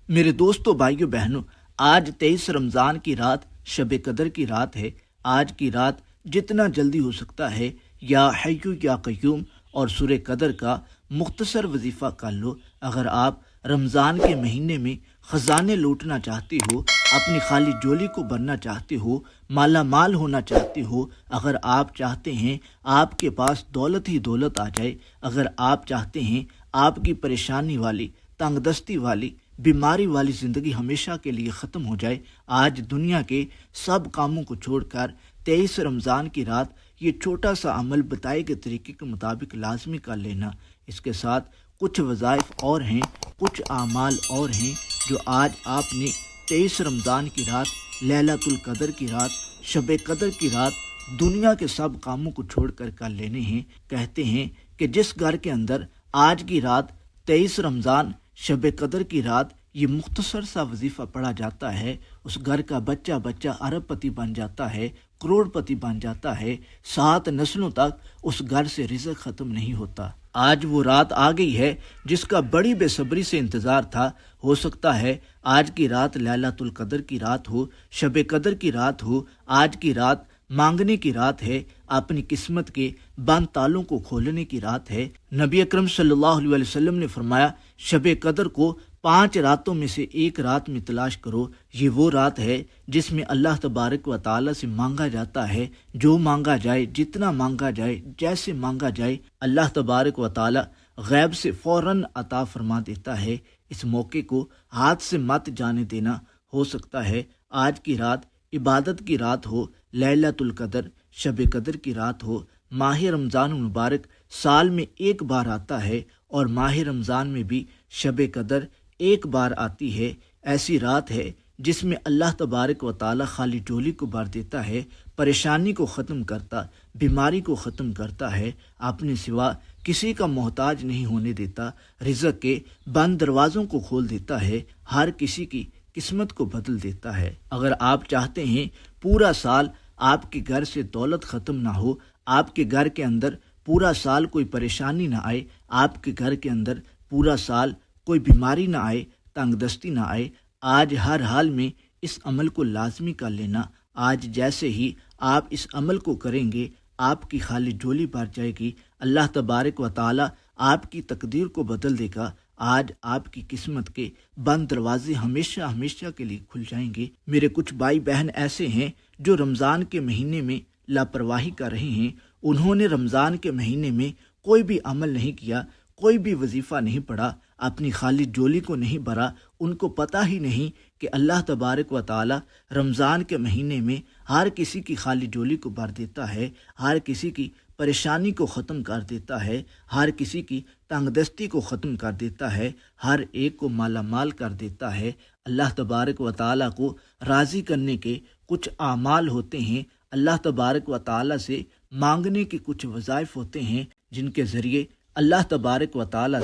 میرے دوستوں بھائیوں بہنوں، آج 23 رمضان کی رات شب قدر کی رات ہے۔ آج کی رات جتنا جلدی ہو سکتا ہے یا حیو یا قیوم اور سورہ قدر کا مختصر وظیفہ کر لو۔ اگر آپ رمضان کے مہینے میں خزانے لوٹنا چاہتے ہو، اپنی خالی جولی کو بھرنا چاہتے ہو، مالا مال ہونا چاہتے ہو، اگر آپ چاہتے ہیں آپ کے پاس دولت ہی دولت آ جائے، اگر آپ چاہتے ہیں آپ کی پریشانی والی، تنگ دستی والی، بیماری والی زندگی ہمیشہ کے لیے ختم ہو جائے، آج دنیا کے سب کاموں کو چھوڑ کر 23 رمضان کی رات یہ چھوٹا سا عمل بتائے گئے طریقے کے مطابق لازمی کر لینا۔ اس کے ساتھ کچھ وظائف اور ہیں، کچھ اعمال اور ہیں جو آج آپ نے 23 رمضان کی رات، لیلۃ القدر کی رات، شب قدر کی رات دنیا کے سب کاموں کو چھوڑ کر لینے ہیں۔ کہتے ہیں کہ جس گھر کے اندر آج کی رات 23 رمضان شب قدر کی رات یہ مختصر سا وظیفہ پڑھا جاتا ہے، اس گھر کا بچہ ارب پتی بن جاتا ہے، کروڑ پتی بن جاتا ہے، 7 نسلوں تک اس گھر سے رزق ختم نہیں ہوتا۔ آج وہ رات آ گئی ہے جس کا بڑی بے صبری سے انتظار تھا۔ ہو سکتا ہے آج کی رات لیلۃ القدر کی رات ہو، شب قدر کی رات ہو، آج کی رات مانگنے کی رات ہے، اپنی قسمت کے بند تالوں کو کھولنے کی رات ہے۔ نبی اکرم صلی اللہ علیہ وسلم نے فرمایا، شب قدر کو 5 راتوں میں سے ایک رات میں تلاش کرو۔ یہ وہ رات ہے جس میں اللہ تبارک و تعالیٰ سے مانگا جاتا ہے، جو مانگا جائے، جتنا مانگا جائے، جیسے مانگا جائے، اللہ تبارک و تعالیٰ غیب سے فوراً عطا فرما دیتا ہے۔ اس موقع کو ہاتھ سے مت جانے دینا۔ ہو سکتا ہے آج کی رات عبادت کی رات ہو، لیلۃ القدر شب قدر کی رات ہو۔ ماہ رمضان المبارک سال میں ایک بار آتا ہے اور ماہ رمضان میں بھی شب قدر ایک بار آتی ہے۔ ایسی رات ہے جس میں اللہ تبارک و تعالیٰ خالی جولی کو بھر دیتا ہے، پریشانی کو ختم کرتا، بیماری کو ختم کرتا ہے، اپنے سوا کسی کا محتاج نہیں ہونے دیتا، رزق کے بند دروازوں کو کھول دیتا ہے، ہر کسی کی قسمت کو بدل دیتا ہے۔ اگر آپ چاہتے ہیں پورا سال آپ کے گھر سے دولت ختم نہ ہو، آپ کے گھر کے اندر پورا سال کوئی پریشانی نہ آئے، آپ کے گھر کے اندر پورا سال کوئی بیماری نہ آئے، تنگ دستی نہ آئے، آج ہر حال میں اس عمل کو لازمی کر لینا۔ آج جیسے ہی آپ اس عمل کو کریں گے، آپ کی خالی جولی بھر جائے گی، اللہ تبارک و تعالیٰ آپ کی تقدیر کو بدل دے گا۔ آج آپ کی قسمت کے بند دروازے ہمیشہ ہمیشہ کے لیے کھل جائیں گے۔ میرے کچھ بھائی بہن ایسے ہیں جو رمضان کے مہینے میں لاپرواہی کر رہے ہیں، انہوں نے رمضان کے مہینے میں کوئی بھی عمل نہیں کیا، کوئی بھی وظیفہ نہیں پڑھا، اپنی خالی جولی کو نہیں بھرا۔ ان کو پتہ ہی نہیں کہ اللہ تبارک و تعالی رمضان کے مہینے میں ہر کسی کی خالی جولی کو بھر دیتا ہے، ہر کسی کی پریشانی کو ختم کر دیتا ہے، ہر کسی کی تنگ دستی کو ختم کر دیتا ہے، ہر ایک کو مالا مال کر دیتا ہے۔ اللہ تبارک و تعالی کو راضی کرنے کے کچھ اعمال ہوتے ہیں، اللہ تبارک و تعالی سے مانگنے کے کچھ وظائف ہوتے ہیں جن کے ذریعے اللہ تبارک و تعالی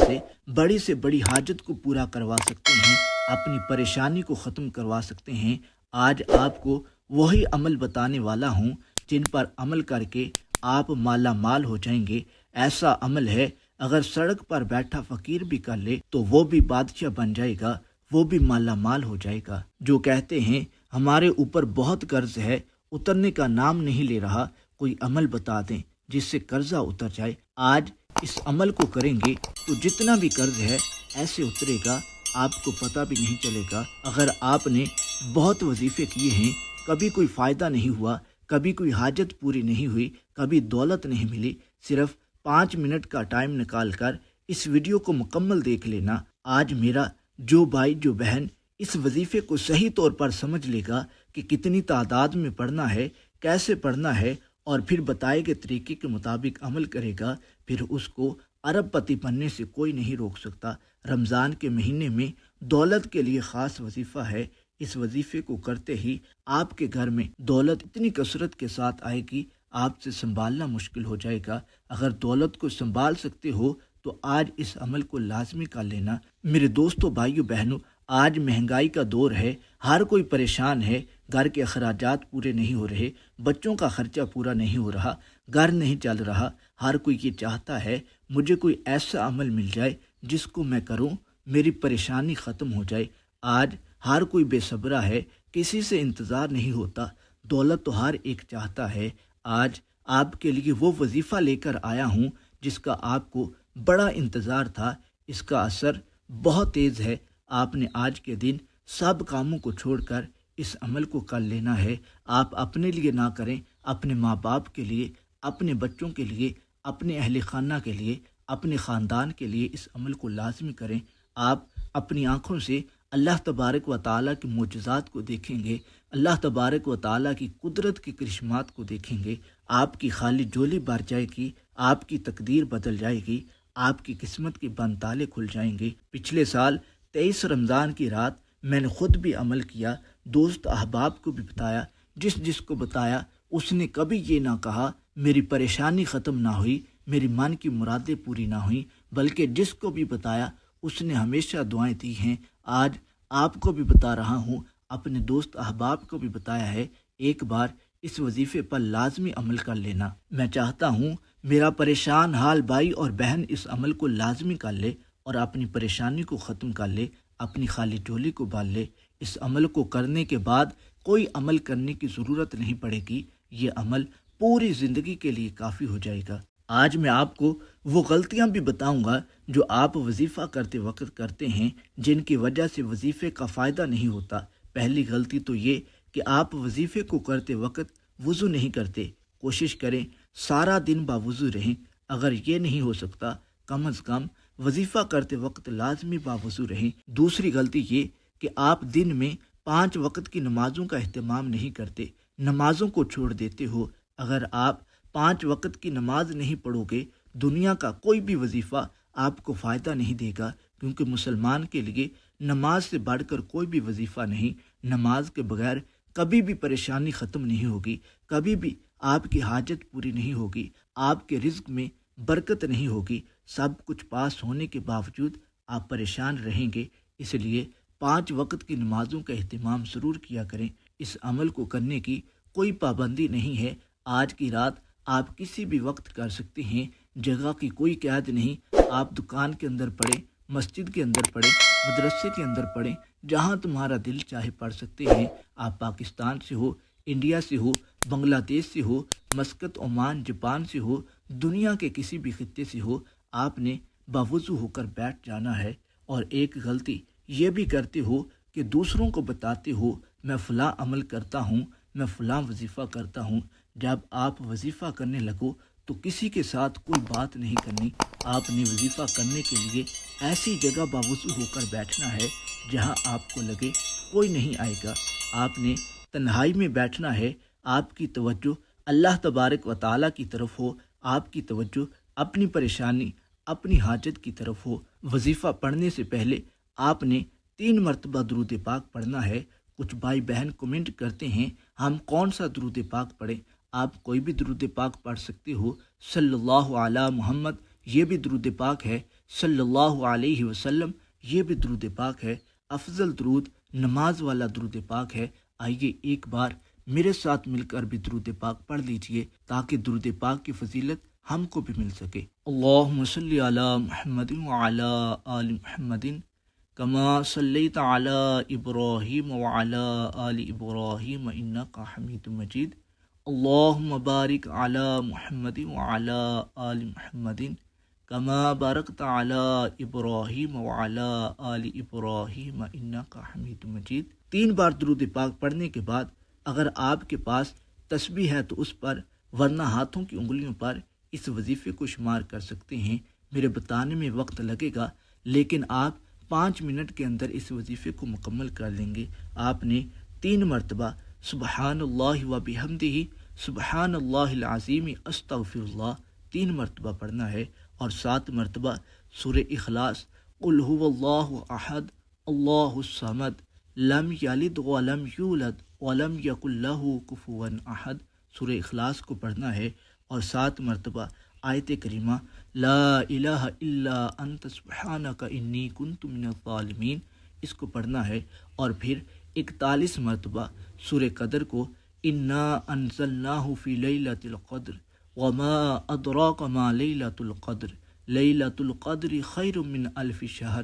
سے بڑی حاجت کو پورا کروا سکتے ہیں، اپنی پریشانی کو ختم کروا سکتے ہیں۔ آج آپ کو وہی عمل بتانے والا ہوں جن پر عمل کر کے آپ مالا مال ہو جائیں گے۔ ایسا عمل ہے اگر سڑک پر بیٹھا فقیر بھی کر لے تو وہ بھی بادشاہ بن جائے گا، وہ بھی مالا مال ہو جائے گا۔ جو کہتے ہیں ہمارے اوپر بہت قرض ہے، اترنے کا نام نہیں لے رہا، کوئی عمل بتا دیں جس سے قرضہ اتر جائے۔ آج اس عمل کو کریں گے تو جتنا بھی قرض ہے ایسے اترے گا، آپ کو پتہ بھی نہیں چلے گا۔ اگر آپ نے بہت وظیفے کیے ہیں، کبھی کوئی فائدہ نہیں ہوا، کبھی کوئی حاجت پوری نہیں ہوئی، کبھی دولت نہیں ملی، صرف 5 منٹ کا ٹائم نکال کر اس ویڈیو کو مکمل دیکھ لینا۔ آج میرا جو بھائی جو بہن اس وظیفے کو صحیح طور پر سمجھ لے گا کہ کتنی تعداد میں پڑھنا ہے، کیسے پڑھنا ہے، اور پھر بتائے گئے طریقے کے مطابق عمل کرے گا، پھر اس کو ارب پتی بننے سے کوئی نہیں روک سکتا۔ رمضان کے مہینے میں دولت کے لیے خاص وظیفہ ہے، اس وظیفے کو کرتے ہی آپ کے گھر میں دولت اتنی کثرت کے ساتھ آئے گی، آپ سے سنبھالنا مشکل ہو جائے گا۔ اگر دولت کو سنبھال سکتے ہو تو آج اس عمل کو لازمی کر لینا۔ میرے دوستوں بھائیوں بہنوں، آج مہنگائی کا دور ہے، ہر کوئی پریشان ہے، گھر کے اخراجات پورے نہیں ہو رہے، بچوں کا خرچہ پورا نہیں ہو رہا، گھر نہیں چل رہا، ہر کوئی یہ چاہتا ہے مجھے کوئی ایسا عمل مل جائے جس کو میں کروں میری پریشانی ختم ہو جائے۔ آج ہر کوئی بے صبرا ہے، کسی سے انتظار نہیں ہوتا، دولت تو ہر ایک چاہتا ہے۔ آج آپ کے لیے وہ وظیفہ لے کر آیا ہوں جس کا آپ کو بڑا انتظار تھا۔ اس کا اثر بہت تیز ہے۔ آپ نے آج کے دن سب کاموں کو چھوڑ کر اس عمل کو کر لینا ہے۔ آپ اپنے لیے نہ کریں، اپنے ماں باپ کے لیے، اپنے بچوں کے لیے، اپنے اہل خانہ کے لیے، اپنے خاندان کے لیے اس عمل کو لازمی کریں۔ آپ اپنی آنکھوں سے اللہ تبارک و تعالیٰ کے معجزات کو دیکھیں گے، اللہ تبارک و تعالیٰ کی قدرت کے کرشمات کو دیکھیں گے۔ آپ کی خالی جولی بھر جائے گی، آپ کی تقدیر بدل جائے گی، آپ کی قسمت کے بند تالے کھل جائیں گے۔ پچھلے سال 23 رمضان کی رات میں نے خود بھی عمل کیا، دوست احباب کو بھی بتایا۔ جس کو بتایا اس نے کبھی یہ نہ کہا میری پریشانی ختم نہ ہوئی، میری من کی مرادیں پوری نہ ہوئیں، بلکہ جس کو بھی بتایا اس نے ہمیشہ دعائیں دی ہیں۔ آج آپ کو بھی بتا رہا ہوں، اپنے دوست احباب کو بھی بتایا ہے، ایک بار اس وظیفے پر لازمی عمل کر لینا۔ میں چاہتا ہوں میرا پریشان حال بھائی اور بہن اس عمل کو لازمی کر لے اور اپنی پریشانی کو ختم کر لے، اپنی خالی جولی کو بھر لے۔ اس عمل کو کرنے کے بعد کوئی عمل کرنے کی ضرورت نہیں پڑے گی، یہ عمل پوری زندگی کے لیے کافی ہو جائے گا۔ آج میں آپ کو وہ غلطیاں بھی بتاؤں گا جو آپ وظیفہ کرتے وقت کرتے ہیں، جن کی وجہ سے وظیفے کا فائدہ نہیں ہوتا۔ پہلی غلطی تو یہ کہ آپ وظیفے کو کرتے وقت وضو نہیں کرتے۔ کوشش کریں سارا دن باوضو رہیں، اگر یہ نہیں ہو سکتا کم از کم وظیفہ کرتے وقت لازمی باوضو رہیں۔ دوسری غلطی یہ کہ آپ دن میں 5 وقت کی نمازوں کا اہتمام نہیں کرتے، نمازوں کو چھوڑ دیتے ہو۔ اگر آپ 5 وقت کی نماز نہیں پڑھو گے، دنیا کا کوئی بھی وظیفہ آپ کو فائدہ نہیں دے گا، کیونکہ مسلمان کے لیے نماز سے بڑھ کر کوئی بھی وظیفہ نہیں۔ نماز کے بغیر کبھی بھی پریشانی ختم نہیں ہوگی، کبھی بھی آپ کی حاجت پوری نہیں ہوگی، آپ کے رزق میں برکت نہیں ہوگی، سب کچھ پاس ہونے کے باوجود آپ پریشان رہیں گے۔ اس لیے 5 وقت کی نمازوں کا اہتمام ضرور کیا کریں۔ اس عمل کو کرنے کی کوئی پابندی نہیں ہے، آج کی رات آپ کسی بھی وقت کر سکتے ہیں، جگہ کی کوئی قید نہیں۔ آپ دکان کے اندر پڑھیں، مسجد کے اندر پڑھیں، مدرسے کے اندر پڑھیں، جہاں تمہارا دل چاہے پڑھ سکتے ہیں۔ آپ پاکستان سے ہو، انڈیا سے ہو، بنگلہ دیش سے ہو، مسقط، عمان، جاپان سے ہو، دنیا کے کسی بھی خطے سے ہو، آپ نے باوضو ہو کر بیٹھ جانا ہے۔ اور ایک غلطی یہ بھی کرتے ہو کہ دوسروں کو بتاتے ہو میں فلاں عمل کرتا ہوں، میں فلاں وظیفہ کرتا ہوں۔ جب آپ وظیفہ کرنے لگو تو کسی کے ساتھ کوئی بات نہیں کرنی۔ آپ نے وظیفہ کرنے کے لیے ایسی جگہ باوضو ہو کر بیٹھنا ہے جہاں آپ کو لگے کوئی نہیں آئے گا۔ آپ نے تنہائی میں بیٹھنا ہے، آپ کی توجہ اللہ تبارک و تعالیٰ کی طرف ہو، آپ کی توجہ اپنی پریشانی، اپنی حاجت کی طرف ہو۔ وظیفہ پڑھنے سے پہلے آپ نے 3 مرتبہ درود پاک پڑھنا ہے۔ کچھ بھائی بہن کمنٹ کرتے ہیں ہم کون سا درود پاک پڑھیں؟ آپ کوئی بھی درود پاک پڑھ سکتے ہو۔ صلی اللہ علی محمد یہ بھی درود پاک ہے، صلی اللہ علیہ وسلم یہ بھی درود پاک ہے۔ افضل درود نماز والا درود پاک ہے۔ آئیے ایک بار میرے ساتھ مل کر بھی درود پاک پڑھ لیجئے تاکہ درود پاک کی فضیلت ہم کو بھی مل سکے۔ اللہم صلی علی محمد وعلی آل محمد کما صلیت علی ابراہیم وعلی آل ابراہیم انک حمید مجید۔ اللہم بارک علی محمد وعلی آل محمد کما بارکت علی ابراہیم وعلی آل ابراہیم انک حمید مجید۔ 3 بار درود پاک پڑھنے کے بعد اگر آپ کے پاس تسبیح ہے تو اس پر، ورنہ ہاتھوں کی انگلیوں پر اس وظیفے کو شمار کر سکتے ہیں۔ میرے بتانے میں وقت لگے گا لیکن آپ 5 منٹ کے اندر اس وظیفے کو مکمل کر لیں گے۔ آپ نے 3 مرتبہ سبحان اللہ و بحمدہ سبحان اللہ العظیم استغفر اللہ 3 مرتبہ پڑھنا ہے، اور 7 مرتبہ سورہ اخلاص قل هو اللہ احد اللہ الصمد لم یلد ولم یولد ولم یکن لہ کفوا احد سورہ اخلاص کو پڑھنا ہے، اور 7 مرتبہ آیت کریمہ لا الہ الا انت سبحانک انی کنت من الظالمین اس کو پڑھنا ہے، اور پھر 41 مرتبہ سورہ قدر کو انا انزلناہ فی لیلۃ القدر وما ادراک ما لیلۃ القدر لیلۃ القدر خیر من الف شہر